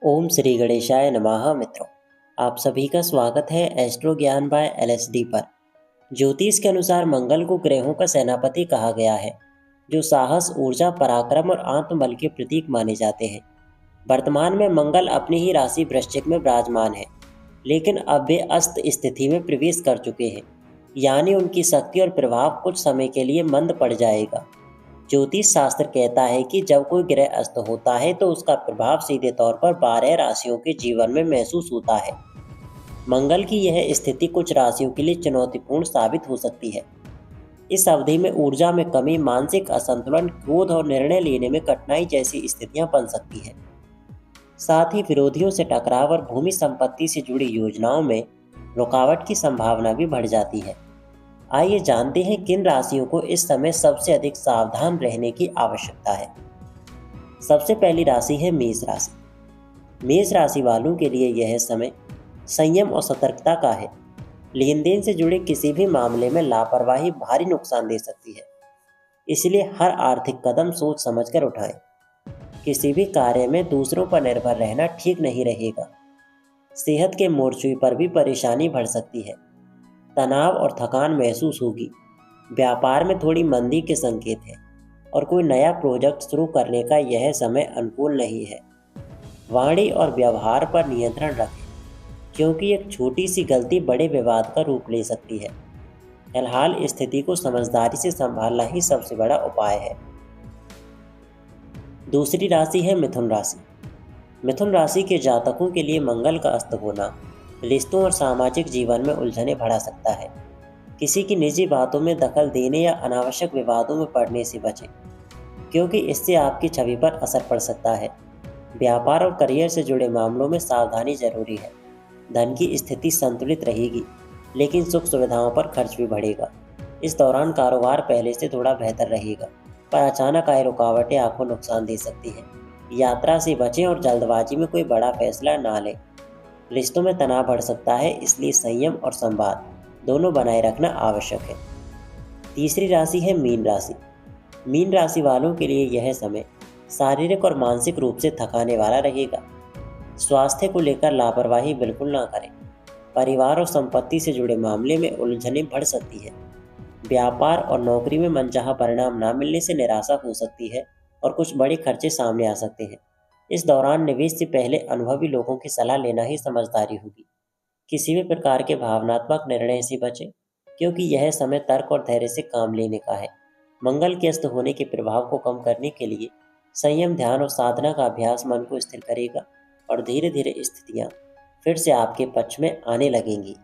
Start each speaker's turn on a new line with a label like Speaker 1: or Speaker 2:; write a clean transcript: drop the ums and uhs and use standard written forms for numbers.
Speaker 1: ओम श्री गणेशाय नमः मित्रों। आप सभी का स्वागत है एस्ट्रो ज्ञान बाय एलएसडी पर। ज्योतिष के अनुसार मंगल को ग्रहों का सेनापति कहा गया है, जो साहस, ऊर्जा, पराक्रम और आत्मबल के प्रतीक माने जाते हैं। वर्तमान में मंगल अपनी ही राशि वृश्चिक में विराजमान है, लेकिन अब वे अस्त स्थिति में प्रवेश कर चुके हैं, यानी उनकी शक्ति और प्रभाव कुछ समय के लिए मंद पड़ जाएगा। ज्योतिष शास्त्र कहता है कि जब कोई ग्रह अस्त होता है तो उसका प्रभाव सीधे तौर पर 12 राशियों के जीवन में महसूस होता है। मंगल की यह स्थिति कुछ राशियों के लिए चुनौतीपूर्ण साबित हो सकती है। इस अवधि में ऊर्जा में कमी, मानसिक असंतुलन, क्रोध और निर्णय लेने में कठिनाई जैसी स्थितियां बन सकती है। साथ ही विरोधियों से टकराव और भूमि संपत्ति से जुड़ी योजनाओं में रुकावट की संभावना भी बढ़ जाती है। आइए जानते हैं किन राशियों को इस समय सबसे अधिक सावधान रहने की आवश्यकता है। सबसे पहली राशि है मेष राशि। मेष राशि वालों के लिए यह समय संयम और सतर्कता का है। लेन देन से जुड़े किसी भी मामले में लापरवाही भारी नुकसान दे सकती है, इसलिए हर आर्थिक कदम सोच समझकर उठाएं। किसी भी कार्य में दूसरों पर निर्भर रहना ठीक नहीं रहेगा। सेहत के मोर्चे पर भी परेशानी बढ़ सकती है। तनाव और थकान महसूस होगी। व्यापार में थोड़ी मंदी के संकेत हैं और कोई नया प्रोजेक्ट शुरू करने का यह समय अनुकूल नहीं है। वाणी और व्यवहार पर नियंत्रण रखें, क्योंकि एक छोटी सी गलती बड़े विवाद का रूप ले सकती है। फिलहाल स्थिति को समझदारी से संभालना ही सबसे बड़ा उपाय है। दूसरी राशि है मिथुन राशि। मिथुन राशि के जातकों के लिए मंगल का अस्त होना रिश्तों और सामाजिक जीवन में उलझनें बढ़ा सकता है। किसी की निजी बातों में दखल देने या अनावश्यक विवादों में पड़ने से बचें, क्योंकि इससे आपकी छवि पर असर पड़ सकता है। व्यापार और करियर से जुड़े मामलों में सावधानी जरूरी है। धन की स्थिति संतुलित रहेगी, लेकिन सुख सुविधाओं पर खर्च भी बढ़ेगा। इस दौरान कारोबार पहले से थोड़ा बेहतर रहेगा, पर अचानक आए रुकावटें आपको नुकसान दे सकती हैं। यात्रा से बचें और जल्दबाजी में कोई बड़ा फैसला ना लें। रिश्तों में तनाव बढ़ सकता है, इसलिए संयम और संवाद दोनों बनाए रखना आवश्यक है। तीसरी राशि है मीन राशि। मीन राशि वालों के लिए यह समय शारीरिक और मानसिक रूप से थकाने वाला रहेगा। स्वास्थ्य को लेकर लापरवाही बिल्कुल ना करें। परिवार और संपत्ति से जुड़े मामले में उलझनें बढ़ सकती है। व्यापार और नौकरी में मनचाहा परिणाम ना मिलने से निराशा हो सकती है और कुछ बड़े खर्चे सामने आ सकते हैं। इस दौरान निवेश से पहले अनुभवी लोगों की सलाह लेना ही समझदारी होगी। किसी भी प्रकार के भावनात्मक निर्णय से बचें, क्योंकि यह समय तर्क और धैर्य से काम लेने का है। मंगल के अस्त होने के प्रभाव को कम करने के लिए संयम, ध्यान और साधना का अभ्यास मन को स्थिर करेगा और धीरे धीरे स्थितियां फिर से आपके पक्ष में आने लगेंगी।